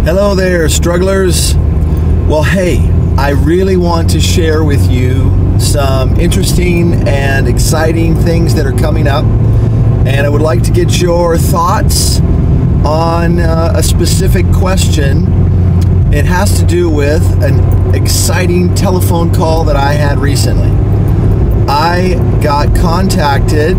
Hello there, strugglers. Well, hey, I really want to share with you some interesting and exciting things that are coming up, and I would like to get your thoughts on a specific question. It has to do with an exciting telephone call that I had recently. I got contacted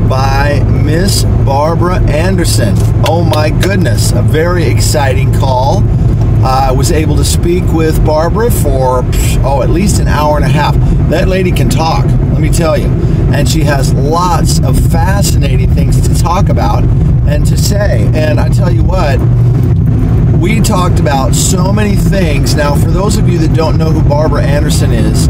by Miss Barbara Anderson. Oh my goodness, a very exciting call. I was able to speak with Barbara for, at least an hour and a half. That lady can talk, let me tell you. And she has lots of fascinating things to talk about and to say. And I tell you what, we talked about so many things. Now, for those of you that don't know who Barbara Anderson is,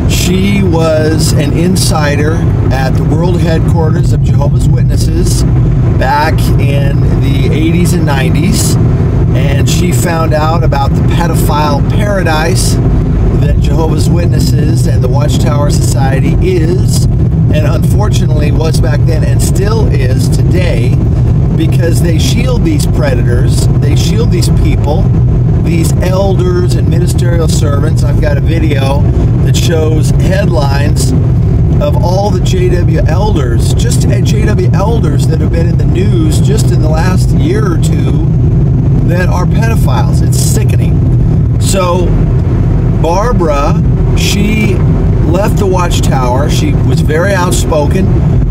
she was an insider at the world headquarters of Jehovah's Witnesses back in the 80s and 90s, and she found out about the pedophile paradise that Jehovah's Witnesses and the Watchtower Society is, and unfortunately was back then and still is today, because they shield these predators, they shield these people, these elders and ministerial servants. I've got a video that shows headlines of all the JW elders, just JW elders that have been in the news just in the last year or two that are pedophiles. It's sickening. So Barbara, she left the Watchtower. She was very outspoken.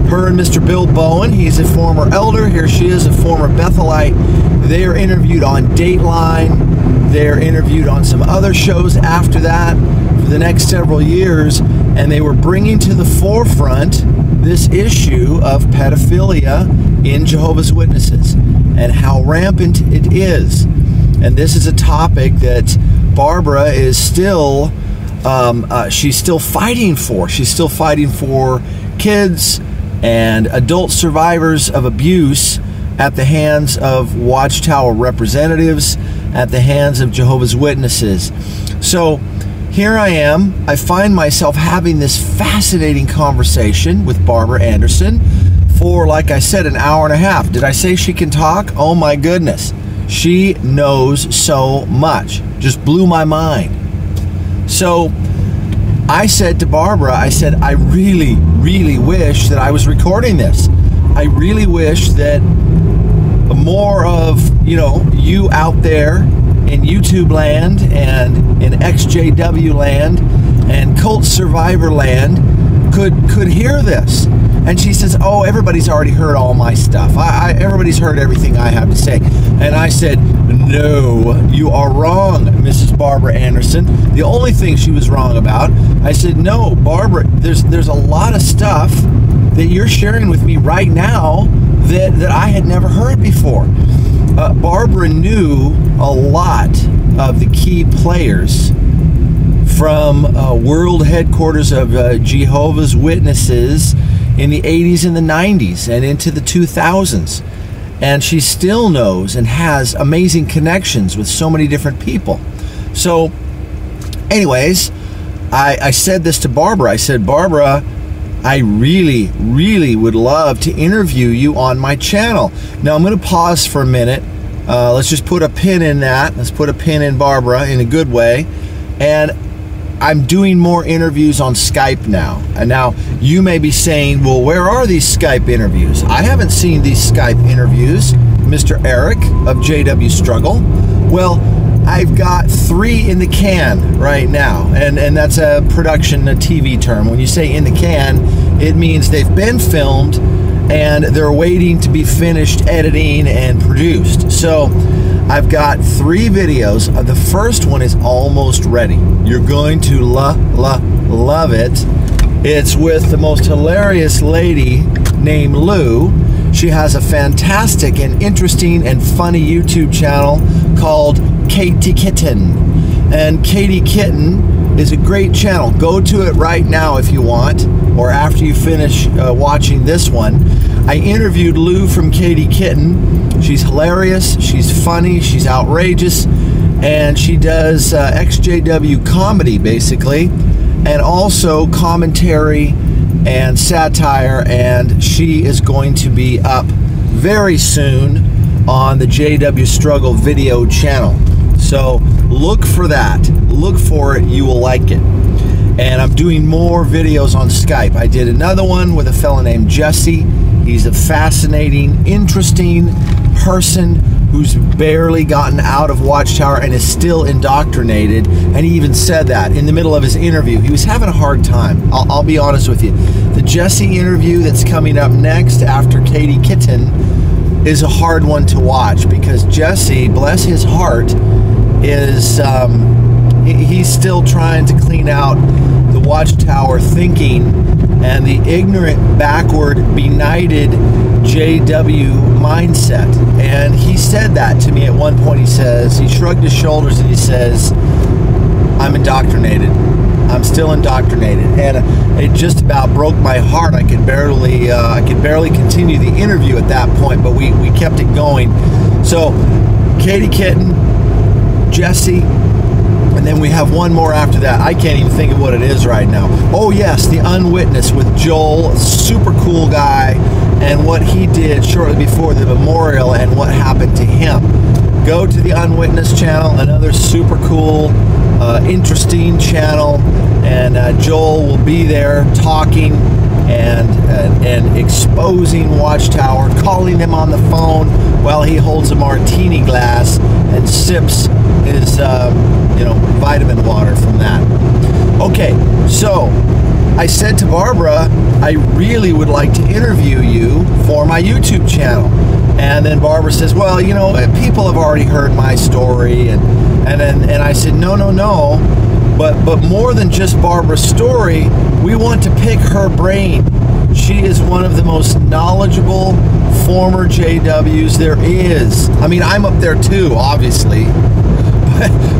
Her and Mr. Bill Bowen, he's a former elder. Here she is, a former Bethelite. They are interviewed on Dateline. They're interviewed on some other shows after that for the next several years, and they were bringing to the forefront this issue of pedophilia in Jehovah's Witnesses and how rampant it is. And this is a topic that Barbara is still, she's still fighting for. She's still fighting for kids and adult survivors of abuse at the hands of Watchtower representatives, at the hands of Jehovah's Witnesses. So here I am. I find myself having this fascinating conversation with Barbara Anderson for, like I said, an hour and a half. Did I say she can talk? Oh my goodness. She knows so much. Just blew my mind. So I said to Barbara, I said, I really, really wish that I was recording this. I really wish that more of, you out there in YouTube land and in XJW land and cult survivor land could hear this. And she says, oh, everybody's already heard all my stuff. Everybody's heard everything I have to say. And I said, no, you are wrong, Mrs. Barbara Anderson. The only thing she was wrong about, I said, no, Barbara, there's a lot of stuff that you're sharing with me right now that I had never heard before. Barbara knew a lot of the key players from world headquarters of Jehovah's Witnesses in the 80s and the 90s and into the 2000s. And she still knows and has amazing connections with so many different people. So anyways, I said this to Barbara. I said, Barbara, I really, really would love to interview you on my channel. Now I'm going to pause for a minute. Let's just put a pin in that. Let's put a pin in Barbara in a good way. And I'm doing more interviews on Skype now. And now you may be saying, well, where are these Skype interviews? I haven't seen these Skype interviews, Mr. Eric of JW Struggle. Well, I've got 3 in the can right now, and that's a production, a TV term. When you say in the can, it means they've been filmed and they're waiting to be finished editing and produced. So I've got 3 videos. The first one is almost ready. You're going to love it. It's with the most hilarious lady named Lou. She has a fantastic and interesting and funny YouTube channel called Katie Kitten. And Katie Kitten is a great channel. Go to it right now if you want, or after you finish watching this one. I interviewed Lou from Katie Kitten. She's hilarious, she's funny, she's outrageous, and she does XJW comedy basically, and also commentary and satire, and she is going to be up very soon on the JW Struggle video channel. So look for that. Look for it. You will like it. And I'm doing more videos on Skype. I did another one with a fellow named Jesse. He's a fascinating, interesting person who's barely gotten out of Watchtower and is still indoctrinated. And he even said that in the middle of his interview. He was having a hard time. I'll be honest with you. The Jesse interview that's coming up next after Katie Kitten is a hard one to watch, because Jesse, bless his heart, is he's still trying to clean out the Watchtower thinking and the ignorant, backward, benighted JW mindset. And he said that to me at one point. He shrugged his shoulders and he says, I'm indoctrinated. I'm still indoctrinated. And it just about broke my heart. I could barely continue the interview at that point, but we kept it going. So Katie Kitten, Jesse, and then we have one more after that. I can't even think of what it is right now. Oh yes, The Unwitnessed with Joel, super cool guy, and what he did shortly before the memorial and what happened to him. Go to The Unwitnessed channel, another super cool, interesting channel, and Joel will be there talking and exposing Watchtower, calling them on the phone while he holds a martini glass and sips his vitamin water from that. Okay, so I said to Barbara, I really would like to interview you for my YouTube channel. And then Barbara says, well, people have already heard my story. And I said, no. But more than just Barbara's story, we want to pick her brain. She is one of the most knowledgeable former JWs there is. I mean, I'm up there too, obviously.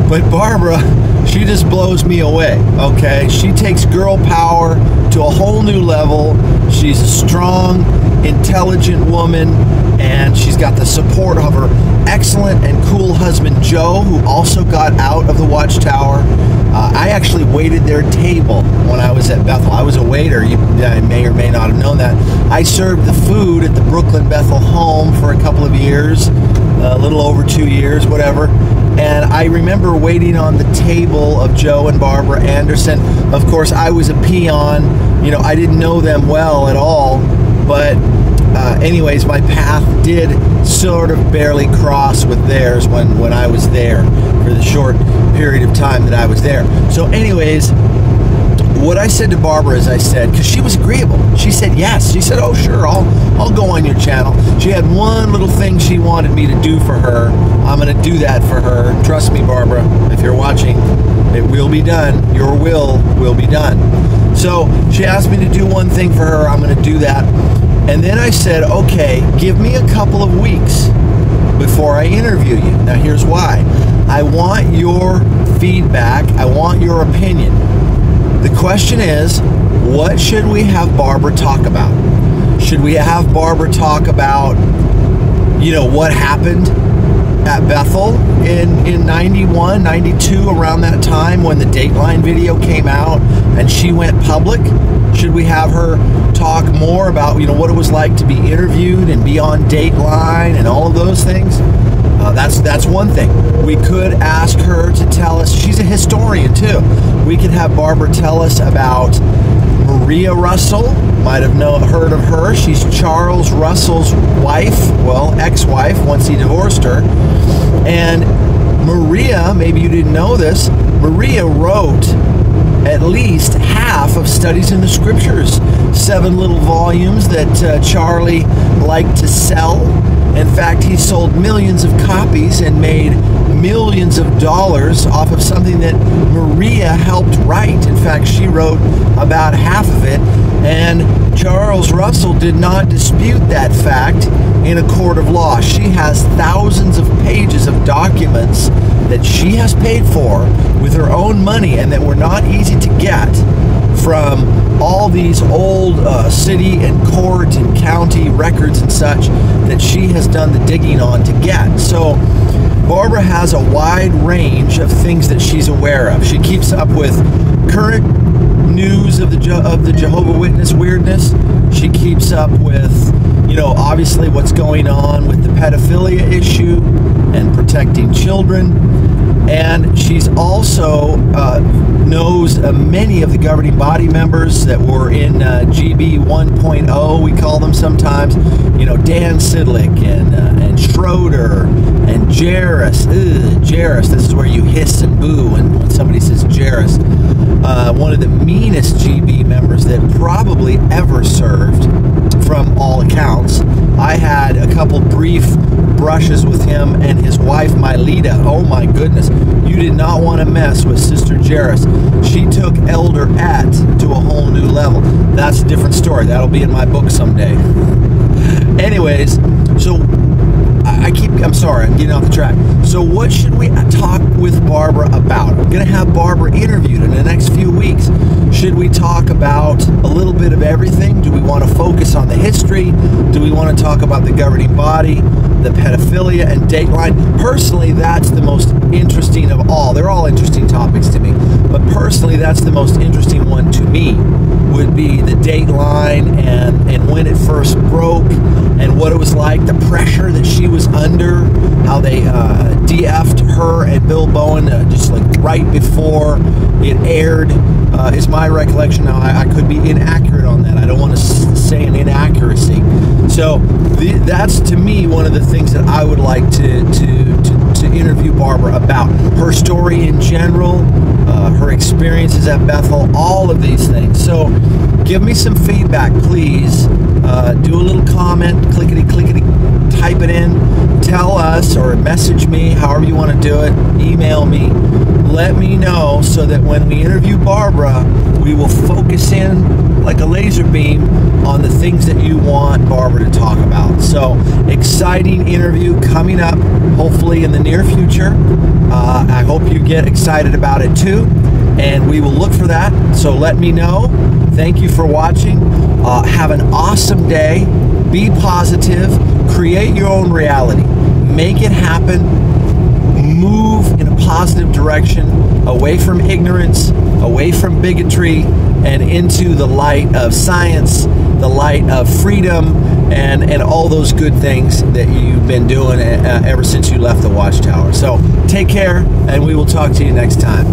But Barbara, she just blows me away, okay? She takes girl power to a whole new level. She's a strong, intelligent woman, and she's got the support of her excellent and cool husband, Joe, who also got out of the Watchtower. I actually waited their table when I was at Bethel. I was a waiter. You may or may not have known that. I served the food at the Brooklyn Bethel home for a couple of years, a little over 2 years, whatever. And I remember waiting on the table of Joe and Barbara Anderson. Of course, I was a peon. I didn't know them well at all. But anyways, my path did sort of barely cross with theirs when I was there for the short period of time that I was there. So anyways, what I said to Barbara is, I said, because she was agreeable. She said yes. She said, oh sure, I'll go on your channel. She had one little thing she wanted me to do for her. I'm going to do that for her. Trust me, Barbara, if you're watching, it will be done. Your will be done. So she asked me to do one thing for her. I'm going to do that. And then I said, okay, give me a couple of weeks before I interview you. Now here's why. I want your feedback. I want your opinion. The question is, what should we have Barbara talk about? Should we have Barbara talk about, what happened at Bethel in 91, 92, around that time when the Dateline video came out and she went public? Should we have her talk more about, what it was like to be interviewed and be on Dateline and all of those things? That's one thing. We could ask her to tell us. She's a historian too. We could have Barbara tell us about Maria Russell. Might have heard of her. She's Charles Russell's wife, well, ex-wife, once he divorced her. And Maria, maybe you didn't know this, Maria wrote at least half of Studies in the Scriptures, 7 little volumes that Charlie liked to sell. In fact, he sold millions of copies and made millions of dollars off of something that Maria helped write. In fact, she wrote about half of it, and Charles Russell did not dispute that fact in a court of law. She has thousands of pages of documents that she has paid for with her own money and that were not easy to get from all these old city and court and county records and such that she has done the digging on to get. So Barbara has a wide range of things that she's aware of. She keeps up with current news of the Jehovah's Witness weirdness. She keeps up with, obviously what's going on with the pedophilia issue and protecting children. And she's also knows many of the governing body members that were in GB 1.0, we call them sometimes. You know, Dan Sidlick and Schroeder and Jairus. Jairus, this is where you hiss and boo when somebody says Jairus. One of the meanest GB members that probably ever served, from all accounts. I had a couple brief brushes with him and his wife Mylita. Oh my goodness, you did not want to mess with Sister Jairus. She took Elder Et to a whole new level. That's a different story. That'll be in my book someday. Anyways, so I'm sorry, I'm getting off the track. So what should we talk with Barbara about? I'm going to have Barbara interviewed in the next few weeks. Should we talk about a little bit of everything? Do we want to focus on the history? Do we want to talk about the governing body, the pedophilia, and Dateline? Personally, that's the most interesting of all. They're all interesting topics to me. But personally, that's the most interesting one to me, would be the Dateline and when it first broke and what it was like, the pressure that she was under, how they DF'd her and Bill Bowen just like right before it aired, is my recollection. Now, I could be inaccurate on that. I don't want to say an inaccuracy. So that's, to me, one of the things that I would like to interview Barbara about. Her story in general, her experiences at Bethel, all of these things. So give me some feedback, please. Do a little comment, clickety, type it in, tell us, or message me, however you want to do it, email me. Let me know so that when we interview Barbara, we will focus in like a laser beam on the things that you want Barbara to talk about. So, exciting interview coming up, hopefully in the near future. I hope you get excited about it too, and we will look for that. So let me know. Thank you for watching. Have an awesome day. Be positive. Create your own reality. Make it happen. Move in a positive direction, away from ignorance, away from bigotry, and into the light of science, the light of freedom, and all those good things that you've been doing ever since you left the Watchtower. So take care, and we will talk to you next time.